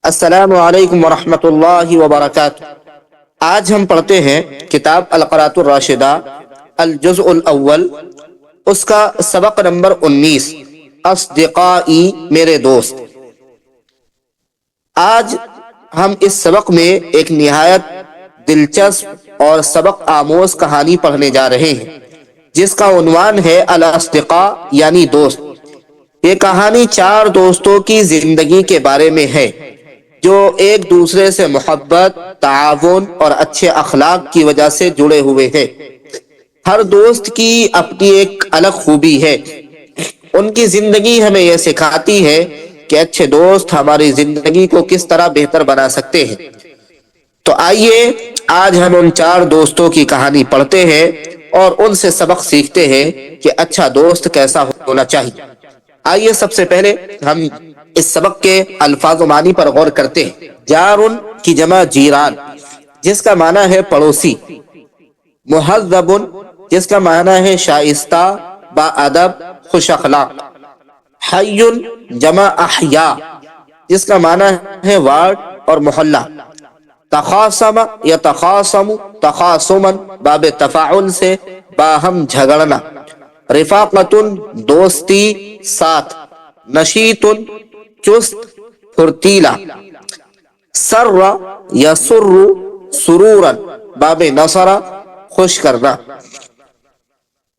السلام علیکم ورحمۃ اللہ وبرکاتہ۔ آج ہم پڑھتے ہیں کتاب القراۃ الراشدہ الجزء الاول، اس کا سبق نمبر 19، اصدقائی میرے دوست۔ آج ہم اس سبق میں ایک نہایت دلچسپ اور سبق آموز کہانی پڑھنے جا رہے ہیں جس کا عنوان ہے الاصدقاء یعنی دوست۔ یہ کہانی 4 دوستوں کی زندگی کے بارے میں ہے جو ایک دوسرے سے محبت، تعاون اور اچھے اخلاق کی وجہ سے جڑے ہوئے ہیں۔ ہر دوست کی اپنی ایک الگ خوبی ہے۔ ان کی زندگی ہمیں یہ سکھاتی ہے کہ اچھے دوست ہماری زندگی کو کس طرح بہتر بنا سکتے ہیں۔ تو آئیے آج ہم ان 4 دوستوں کی کہانی پڑھتے ہیں اور ان سے سبق سیکھتے ہیں کہ اچھا دوست کیسا ہونا چاہیے۔ آئیے سب سے پہلے ہم اس سبق کے الفاظ و معنی پر غور کرتے ہیں۔ جارن کی جمع جیران جس کا معنی ہے پڑوسی، مہذب جس کا معنی ہے شائستہ، با ادب، خوش اخلاق، حی جمع احیا جس کا معنی ہے وارڈ اور محلہ، تخاصم یا تخاصم تخاصما باب تفاعل سے باہم جھگڑنا، رفاقت دوستی ساتھ، نشیط چست پھرتیلا، سر یسر سرورا باب نصر خوش کرنا،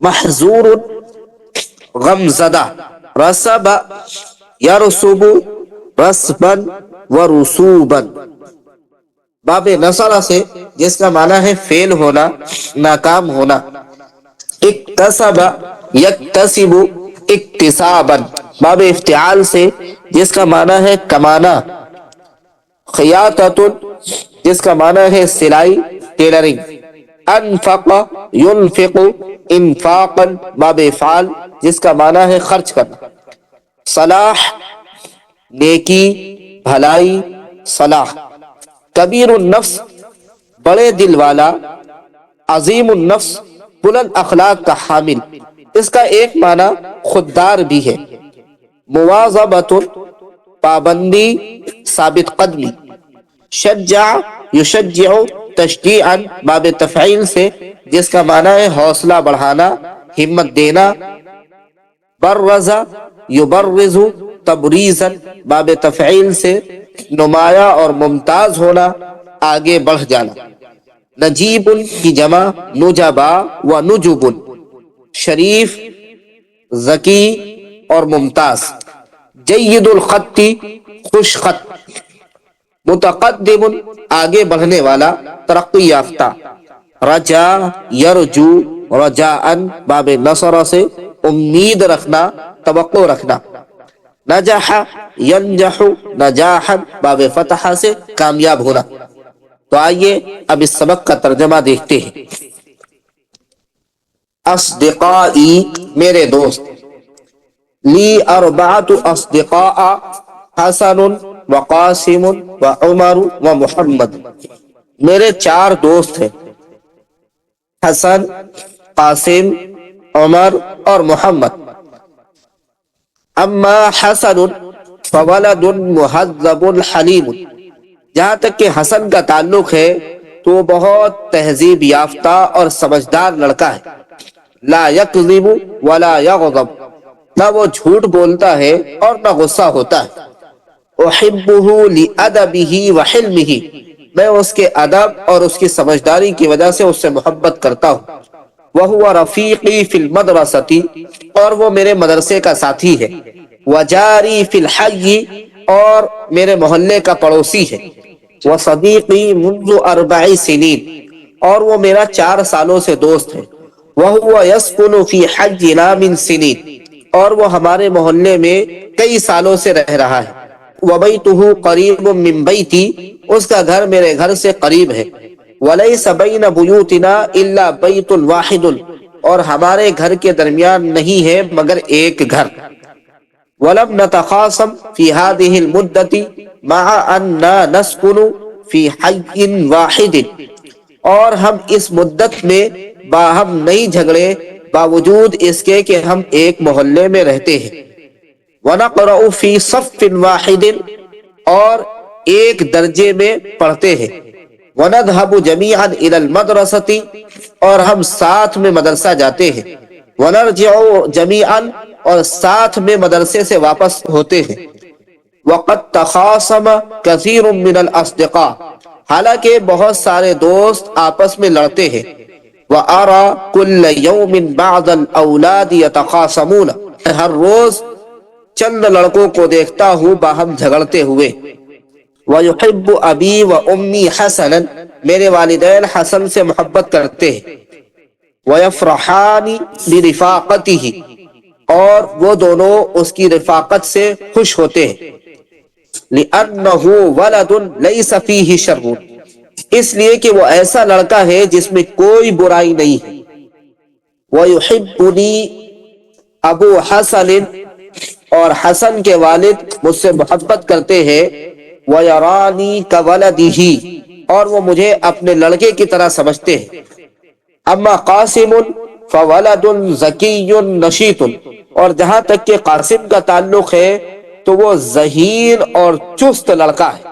محظور غم زدہ، رسب یرسب رسبا ورسوبا باب نصر سے جس کا معنی ہے فیل ہونا، ناکام ہونا، اکتسب یکتسب اکتسابا باب افتعال سے جس کا معنی ہے کمانا، خیاطۃ جس کا معنی ہے سلائی، ٹیلرنگ، انفق ينفق انفاقا باب افعال جس کا معنی ہے خرچ کرنا، صلاح نیکی بھلائی صلاح، کبیر النفس بڑے دل والا، عظیم النفس بلند اخلاق کا حامل، اس کا ایک معنی خوددار بھی ہے، مواظبۃ پابندی ثابت قدمی، شجع یشجع تشجیعا باب تفعیل سے جس کا معنی ہے حوصلہ بڑھانا، ہمت دینا، برز یبرز تبریزا باب تفعیل سے نمایاں اور ممتاز ہونا، آگے بڑھ جانا، نجیب کی جمع نجبا و نجب شریف، ذکی اور ممتاز، جید الخط خوش خط، متقدم آگے بڑھنے والا، ترقی یافتہ، رجا یرجو رجاء باب نصر سے امید رکھنا، توقع رکھنا، نجح ینجح نجاحا باب فتح سے کامیاب ہونا۔ تو آئیے اب اس سبق کا ترجمہ دیکھتے ہیں۔ اصدقائی میرے دوست، لی اربعۃ اصدقاء حسن وقاسم وعمر ومحمد، میرے 4 دوست ہیں، حسن، قاسم، عمر اور محمد۔ اما حسن فولد مہذب حلیم، جہاں تک کہ حسن کا تعلق ہے تو وہ بہت تہذیب یافتہ اور سمجھدار لڑکا ہے، لا یکذب ولا یغضب، نہ وہ جھوٹ بولتا ہے اور نہ غصہ ہوتا ہے، احبہ لادبہ وحلمہ، میں اس کے ادب اور اس کی سمجھداری کی وجہ سے اس سے محبت کرتا ہوں، وہو رفیقی فی المدرسۃ، اور وہ میرے مدرسے کا ساتھی ہے، وجاری فی الحی، اور میرے محلے کا پڑوسی ہے، وصدیقی منذ 4 سنین، اور وہ میرا 4 سالوں سے دوست ہے، وہو یسکن فی حینا من سنین، اور وہ ہمارے محلے میں کئی سالوں سے رہ رہا ہے، وبیتہ قریب من بیتی، اس کا گھر میرے گھر سے قریب ہے، ولیس بین بیوتنا الا بیت واحد، اور ہمارے گھر کے درمیان نہیں ہے مگر ایک گھر، ولم نتخاصم فی هذه المدة مع اننا نسکن فی حی واحد، اور ہم اس مدت میں باہم نہیں جھگڑے باوجود اس کے کہ ہم ایک محلے میں رہتے ہیں، وَنَقْرَأُ فِي صَفٍ وَاحِدٍ، اور ایک درجے میں پڑھتے ہیں۔ وَنَذْهَبُ جَمِيعًا إِلَى الْمَدْرَسَةِ اور ہم ساتھ میں مدرسہ جاتے ہیں۔ وَنَرْجِعُ جَمِيعًا اور ساتھ میں مدرسے سے واپس ہوتے ہیں۔ وَقَدْ تَخَاصَمَ كَثِيرٌ مِّنَ الْأَصْدِقَاءِ حالانکہ بہت سارے دوست آپس میں لڑتے ہیں۔ وَأَرَى كُلَّ يَوْمٍ بَعْضَ الْأَوْلَادِ يَتَخَاصَمُونَ ہر روز چند لڑکوں کو دیکھتا ہوں باہم جھگڑتے ہوئے۔ وَيُحِبُّ أَبِي وَأُمِّي حَسَنًا میرے والدین حسن سے محبت کرتے ہیں۔ وَيَفْرَحَانِ بِرِفَاقَتِهِ اور وہ دونوں اس کی رفاقت سے خوش ہوتے ہیں۔ لِأَنَّهُ وَلَدٌ لَيْسَ فِيهِ شَرٌّ اس لیے کہ وہ ایسا لڑکا ہے جس میں کوئی برائی نہیں ہے۔ وَيُحِبُّنِي ابو حسن اور حسن کے والد مجھ سے محبت کرتے ہیں۔ وَيَرَانِي كَوَلَدِهِ اور وہ مجھے اپنے لڑکے کی طرح سمجھتے ہیں۔ اما قاسم فولد ذکی نشیط اور جہاں تک کہ قاسم کا تعلق ہے تو وہ ذہین اور چست لڑکا ہے۔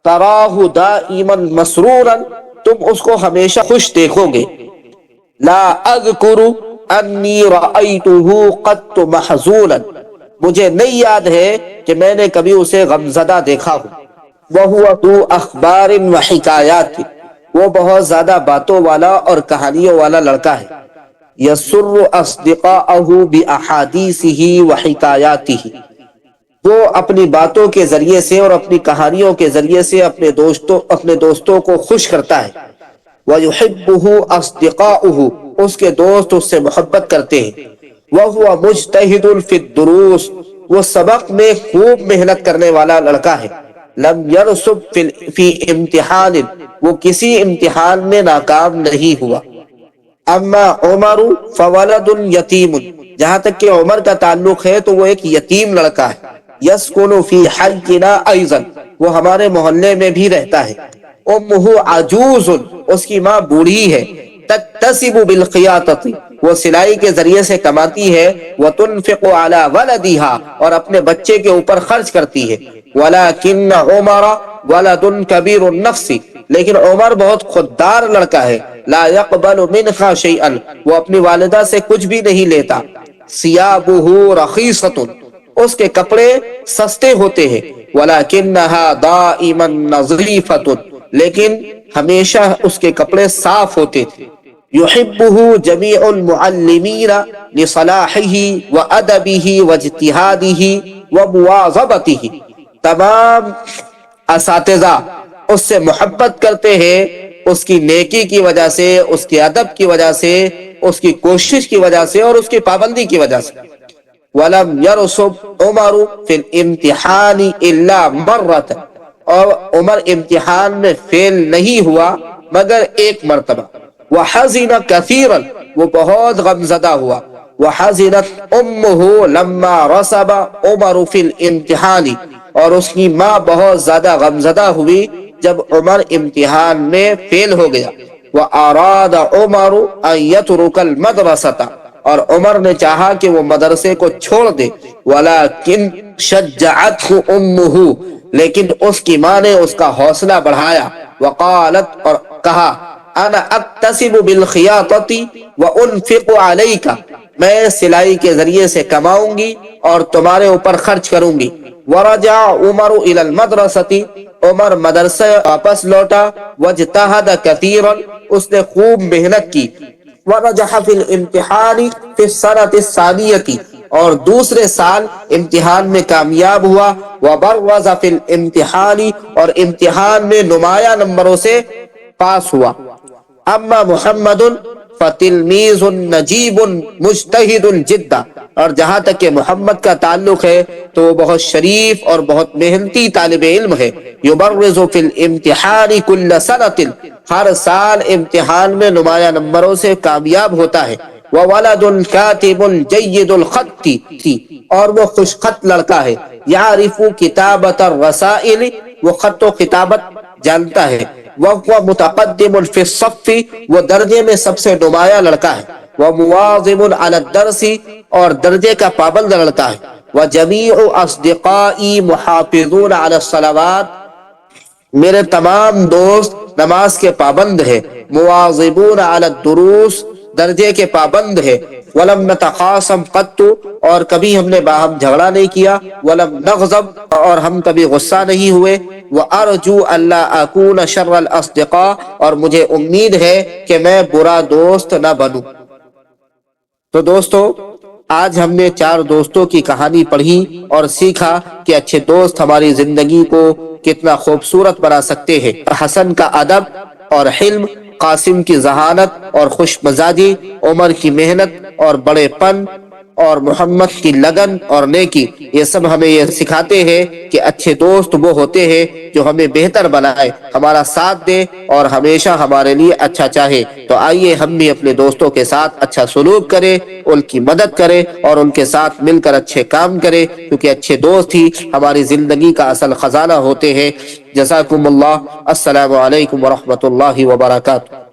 تراہ دائما مسرورا تم اس کو ہمیشہ خوش دیکھو گے۔ لا اذکر انی رأیتہ قط محزونا مجھے نہیں یاد ہے کہ میں نے کبھی اسے غمزدہ دیکھا ہو۔ وہو ذو اخبار و حکایات وہ بہت زیادہ باتوں والا اور کہانیوں والا لڑکا ہے۔ یسر اصدقاءہ باحادیثہ وحکایاتہ وہ اپنی باتوں کے ذریعے سے اور اپنی کہانیوں کے ذریعے سے اپنے دوستوں کو خوش کرتا ہے۔ وَيُحِبُّهُ أَصْدِقَاؤُهُ اس کے دوست اس سے محبت کرتے ہیں۔ وَهُوَ مُجْتَهِدٌ فِي الدُّرُوسِ وہ سبق میں خوب محنت کرنے والا لڑکا ہے۔ لم يرسب فی امتحان وہ کسی امتحان میں ناکام نہیں ہوا۔ اما عمر فولد یتیم جہاں تک کہ عمر کا تعلق ہے تو وہ ایک یتیم لڑکا ہے۔ یسکن فی حینا ایضا وہ ہمارے محلے میں بھی رہتا ہے۔ امہ عجوز اس کی ماں بوڑھی ہے۔ تکتسب بالخیاطۃ وہ سلائی کے ذریعے سے کماتی ہے۔ وتنفق علی ولدها اور اپنے بچے کے اوپر خرچ کرتی ہے۔ ولکن عمر ولد کبیر النفس لیکن عمر بہت خوددار لڑکا ہے۔ لا يقبل منها شیئا وہ اپنی والدہ سے کچھ بھی نہیں لیتا۔ ثیابہ رخیصۃ اس کے کپڑے سستے ہوتے ہیں۔ ولکنها دائما نظیفۃ لیکن ہمیشہ اس کے کپڑے صاف ہوتے تھے۔ یحبہ جمیع المعلمین لصلاحہ وادبہ واجتہادہ ومواظبتہ تمام اساتذہ اس سے محبت کرتے ہیں اس کی نیکی کی وجہ سے، اس کے ادب کی وجہ سے، اس کی کوشش کی وجہ سے اور اس کی پابندی کی وجہ سے۔ وَلَمْ يَرْسُبْ عُمَرُ فِي الْإِمْتِحَانِ إِلَّا مَرَّةً اور عمر امتحان میں فیل نہیں ہوا مگر ایک مرتبہ۔ وَحَزِنَ كَثِيرًا وہ بہت غمزدہ ہوا۔ وَحَزِنَتْ أُمُّهُ لَمَّا رَسَبَ عُمَرُ فِي الْإِمْتِحَانِ اور اس کی ماں بہت زیادہ غمزدہ ہوئی جب عمر امتحان میں فیل ہو گیا۔ وَأَرَادَ عُمَرُ أَن يَتْرُكَ الْمَدْرَسَةَ اور عمر نے چاہا کہ وہ مدرسے کو چھوڑ دے۔ وَلَكِنْ شَجَّعَتْهُ أُمُّهُ لیکن اس کی ماں نے اس کا حوصلہ بڑھایا۔ وقالت اور کہا انا اکتسب بالخیاطۃ وانفق علیک میں سلائی کے ذریعے سے کماؤں گی اور تمہارے اوپر خرچ کروں گی۔ ورجع عمر الى المدرسۃ عمر مدرسے واپس لوٹا۔ واجتہد کثیرا اس نے خوب محنت کی۔ ونجح فی الامتحان فی السنۃ الثانیۃ اور دوسرے سال امتحان میں کامیاب ہوا۔ وبرز فی الامتحان اور امتحان میں نمایاں نمبروں سے پاس ہوا۔ اما محمد فتلمیذ نجیب مجتہد جدا اور جہاں تک کہ محمد کا تعلق ہے تو وہ بہت شریف اور بہت محنتی طالب علم ہے۔ یبرز فی الامتحان کل سنۃ ہر سال امتحان میں نمایاں نمبروں سے کامیاب ہوتا ہے۔ وولد کاتب جید الخط اور وہ خوش خط لڑکا ہے۔ یعرف کتابۃ الرسائل وہ خط و خطابت جانتا ہے۔ وَهُوَ مُتَقَدِّمٌ فِي الصَّفِّ وہ درجے میں سب سے نمایاں لڑکا ہے۔ وَمُوَاظِبٌ عَلَى الدَّرْسِ اور درجے کا پابند لڑکا ہے۔ وَجَمِيعُ أَصْدِقَائِي مُحَافِظُونَ عَلَى الصَّلَوَاتِ میرے تمام دوست نماز کے پابند ہے، مواظبون علی الدروس درجے کے پابند ہے، ولم نتخاصم قط اور کبھی ہم نے باہم جھگڑا نہیں کیا، ولم نغضب اور ہم کبھی غصہ نہیں ہوئے، وارجو اللہ اکون شر الاصدقاء اور مجھے امید ہے کہ میں برا دوست نہ بنوں۔ تو دوستو، آج ہم نے 4 دوستوں کی کہانی پڑھی اور سیکھا کہ اچھے دوست ہماری زندگی کو کتنا خوبصورت بنا سکتے ہیں۔ حسن کا ادب اور حلم، قاسم کی ذہانت اور خوش مزاجی، عمر کی محنت اور بڑے پن، اور محمد کی لگن اور نیکی، یہ سب ہمیں یہ سکھاتے ہیں کہ اچھے دوست وہ ہوتے ہیں جو ہمیں بہتر بنائے، ہمارا ساتھ دے اور ہمیشہ ہمارے لیے اچھا چاہے۔ تو آئیے ہم بھی اپنے دوستوں کے ساتھ اچھا سلوک کریں، ان کی مدد کریں اور ان کے ساتھ مل کر اچھے کام کریں، کیونکہ اچھے دوست ہی ہماری زندگی کا اصل خزانہ ہوتے ہیں۔ جزاکم اللہ۔ السلام علیکم ورحمۃ اللہ وبرکاتہ۔